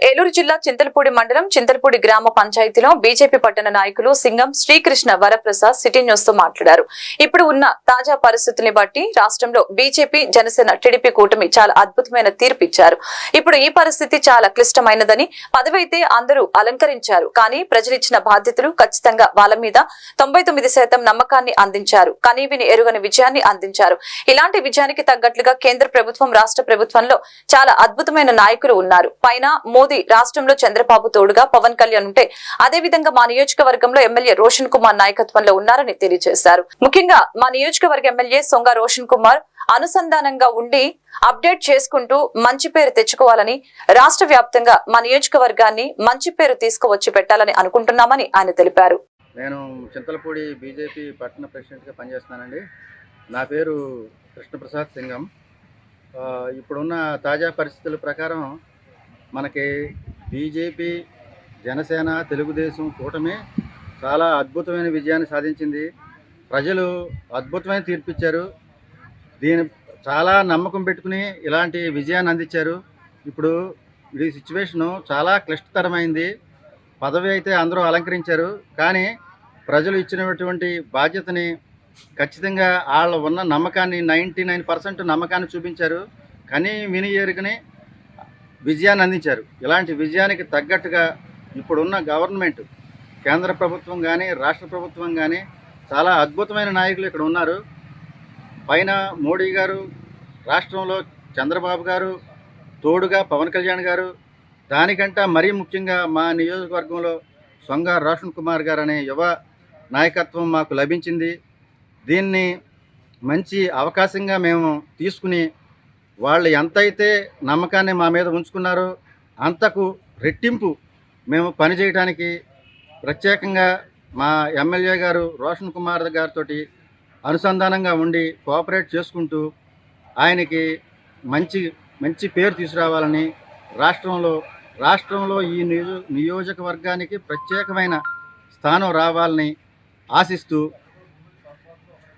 ఏలూరు జిల్లా చింతలపూడి మండలం చింతలపూడి గ్రామ పంచాయతీలో బీజేపీ పట్టణ నాయకులు సింగం శ్రీకృష్ణ వరప్రసాద్ సిటీ న్యూస్ తో మాట్లాడారు. ఇప్పుడు ఉన్న తాజా పరిస్థితుల్ని బట్టి రాష్ట్రంలో బీజేపీ, జనసేన, టీడీపీ కూటమి చాలా అద్భుతమైన తీర్పు ఇచ్చారు. ఇప్పుడు ఈ పరిస్థితి చాలా క్లిష్టమైనదని, పదవైతే అందరూ అలంకరించారు, కానీ ప్రజలిచ్చిన బాధ్యతలు ఖచ్చితంగా వాళ్ళ మీద 99% నమ్మకాన్ని అందించారు. కనీవిని ఎరుగని విజయాన్ని అందించారు. ఇలాంటి విజయానికి తగ్గట్లుగా కేంద్ర ప్రభుత్వం, రాష్ట్ర ప్రభుత్వంలో చాలా అద్భుతమైన నాయకులు ఉన్నారు. పైన మోదీ, రాష్ట్రంలో చంద్రబాబు తోడుగా పవన్ కళ్యాణ్ ఉంటే, అదే విధంగా మా నియోజకవర్గంలో ఎమ్మెల్యే రోషన్ కుమార్ నాయకత్వంలో ఉన్నారని తెలియజేశారు. ముఖ్యంగా మా నియోజకవర్గ ఎమ్మెల్యే సొంగ రోషన్ కుమార్ అనుసంధానంగా ఉండి అప్డేట్ చేసుకుంటూ మంచి పేరు తెచ్చుకోవాలని, రాష్ట్ర వ్యాప్తంగా మా నియోజకవర్గాన్ని మంచి పేరు తీసుకువచ్చి పెట్టాలని అనుకుంటున్నామని ఆయన తెలిపారు. నేను చింతలపూడి బీజేపీ పట్టణ ప్రెసిడెంట్గా పనిచేస్తున్నానండి. నా పేరు కృష్ణప్రసాద్ సింగం. ఇప్పుడున్న తాజా పరిస్థితుల ప్రకారం మనకి బీజేపీ, జనసేన, తెలుగుదేశం కూటమి చాలా అద్భుతమైన విజయాన్ని సాధించింది. ప్రజలు అద్భుతమైన తీర్పిచ్చారు. దీని చాలా నమ్మకం పెట్టుకుని ఇలాంటి విజయాన్ని అందించారు. ఇప్పుడు ఈ సిచ్యువేషను చాలా క్లిష్టతరమైంది. పదవి అయితే అందరూ అలంకరించారు, కానీ ప్రజలు ఇచ్చినటువంటి బాధ్యతని ఖచ్చితంగా వాళ్ళ ఉన్న నమ్మకాన్ని 99% నమ్మకాన్ని చూపించారు. కానీ విని ఎరుగని విజయాన్ని అందించారు. ఇలాంటి విజయానికి తగ్గట్టుగా ఇప్పుడున్న గవర్నమెంట్, కేంద్ర ప్రభుత్వం కానీ రాష్ట్ర ప్రభుత్వం కానీ చాలా అద్భుతమైన నాయకులు ఇక్కడ ఉన్నారు. పైన మోడీ గారు, రాష్ట్రంలో చంద్రబాబు గారు, తోడుగా పవన్ కళ్యాణ్ గారు, దానికంటే మరీ ముఖ్యంగా మా నియోజకవర్గంలో సొంగ రోషన్ కుమార్ గారు అనే యువ నాయకత్వం మాకు లభించింది. దీన్ని మంచి అవకాశంగా మేము తీసుకుని, వాళ్ళు ఎంతైతే నమ్మకాన్ని మా మీద ఉంచుకున్నారో అంతకు రెట్టింపు మేము పనిచేయడానికి ప్రత్యేకంగా మా ఎమ్మెల్యే గారు రోషన్ కుమార్ గారితో అనుసంధానంగా ఉండి కోఆపరేట్ చేసుకుంటూ ఆయనకి మంచి పేరు తీసుకురావాలని, రాష్ట్రంలో ఈ నియోజకవర్గానికి ప్రత్యేకమైన స్థానం రావాలని ఆశిస్తూ